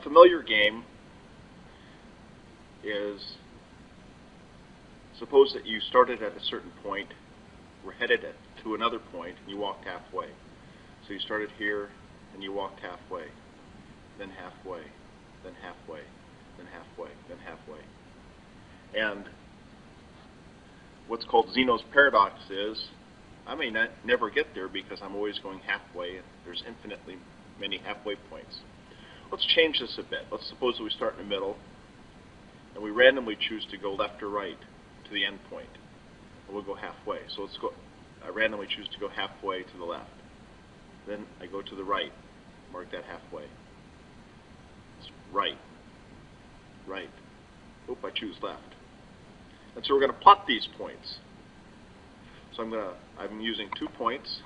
familiar game is, suppose that you started at a certain point, were headed to another point, and you walked halfway. So you started here, and you walked halfway, then halfway, then halfway, then halfway, then halfway. And what's called Zeno's paradox is, I may never get there because I'm always going halfway, and there's infinitely many halfway points. Let's change this a bit. Let's suppose that we start in the middle, and we randomly choose to go left or right to the end point. And we'll go halfway. So let's go. I randomly choose to go halfway to the left. Then I go to the right. Mark that halfway. It's right. Right. Oop, I choose left. And so we're going to plot these points. So I'm using 2 points.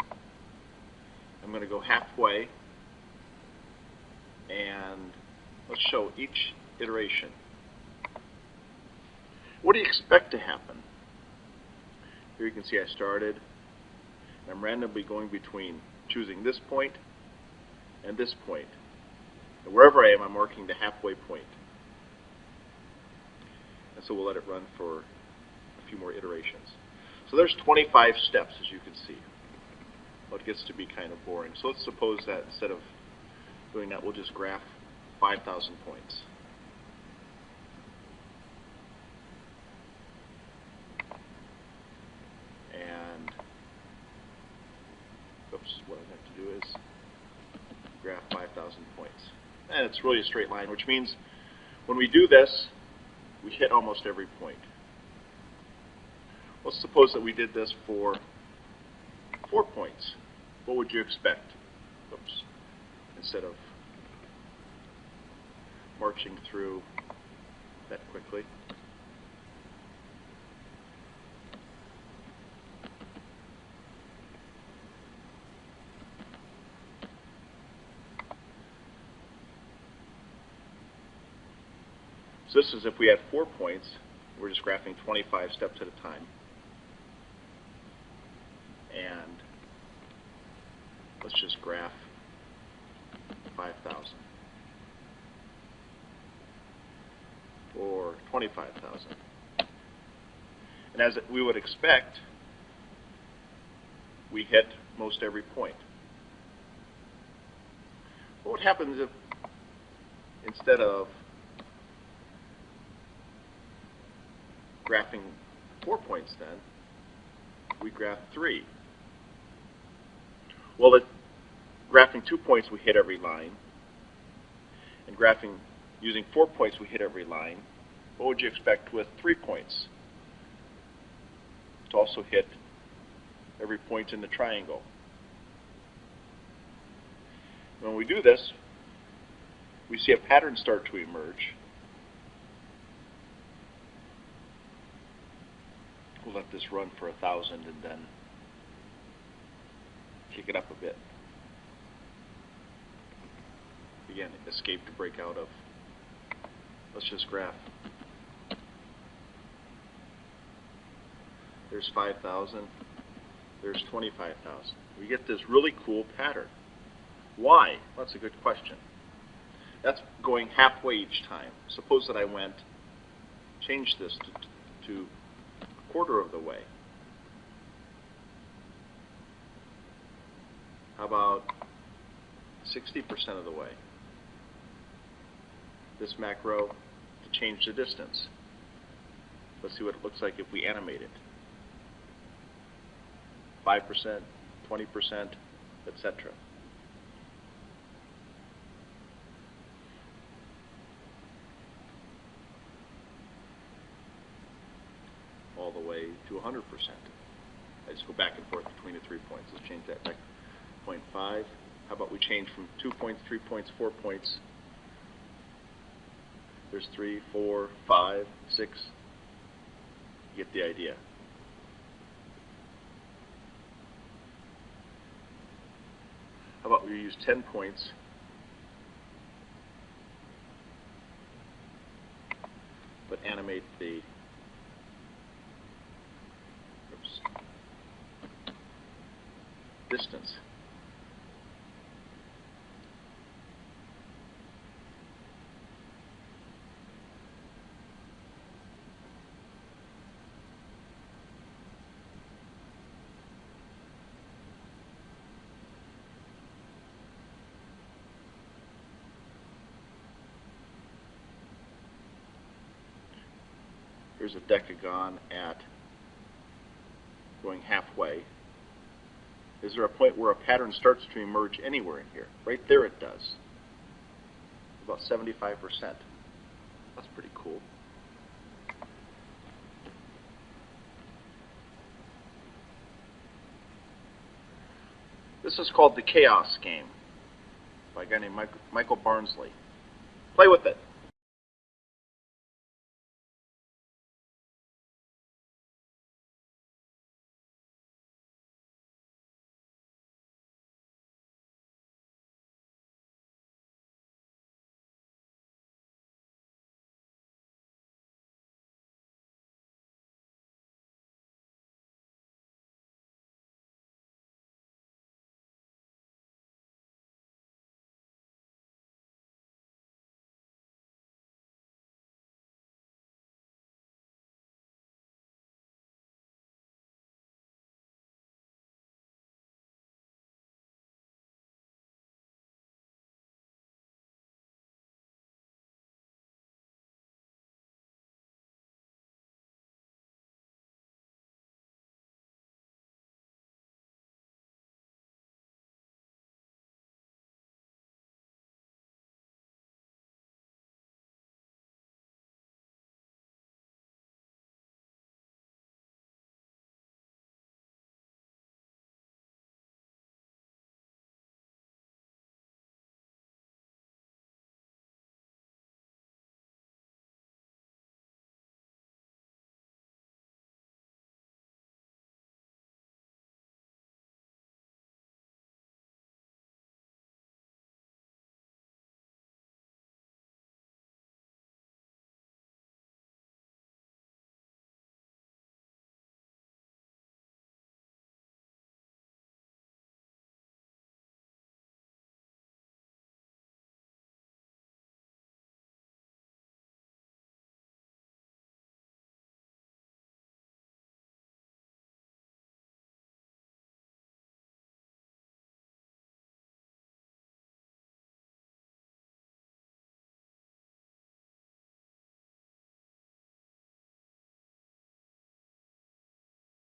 I'm going to go halfway, and let's show each iteration. What do you expect to happen? Here you can see I started, and I'm randomly going between choosing this point and this point. And wherever I am, I'm marking the halfway point. And so we'll let it run for a few more iterations. So there's 25 steps, as you can see. Well, it gets to be kind of boring. So let's suppose that instead of doing that, we'll just graph 5,000 points. And, oops, what I have to do is graph 5,000 points. And it's really a straight line, which means when we do this, we hit almost every point. Let's suppose that we did this for 4 points. What would you expect? Oops. Instead of marching through that quickly. So this is if we had 4 points, we're just graphing 25 steps at a time. And let's just graph 5,000 or 25,000. And as we would expect, we hit most every point. What happens if instead of graphing 4 points then, we graph 3? Well, graphing 2 points, we hit every line. And graphing using 4 points, we hit every line. What would you expect with 3 points? To also hit every point in the triangle. When we do this, we see a pattern start to emerge. We'll let this run for 1,000 and then kick it up a bit. Again, escape to break out of. Let's just graph. There's 5,000. There's 25,000. We get this really cool pattern. Why? That's a good question. That's going halfway each time. Suppose that I changed this to a quarter of the way. How about 60% of the way? This macro to change the distance. Let's see what it looks like if we animate it. 5%, 20%, etc. All the way to 100%. I just go back and forth between the 3 points. Let's change that back. 0.5. How about we change from 2 points, 3 points, 4 points. There's 3, 4, 5, 6. You get the idea. How about we use 10 points, but animate the distance. There's a decagon at going halfway. Is there a point where a pattern starts to emerge anywhere in here? Right there it does. About 75%. That's pretty cool. This is called the Chaos Game by a guy named Michael Barnsley. Play with it.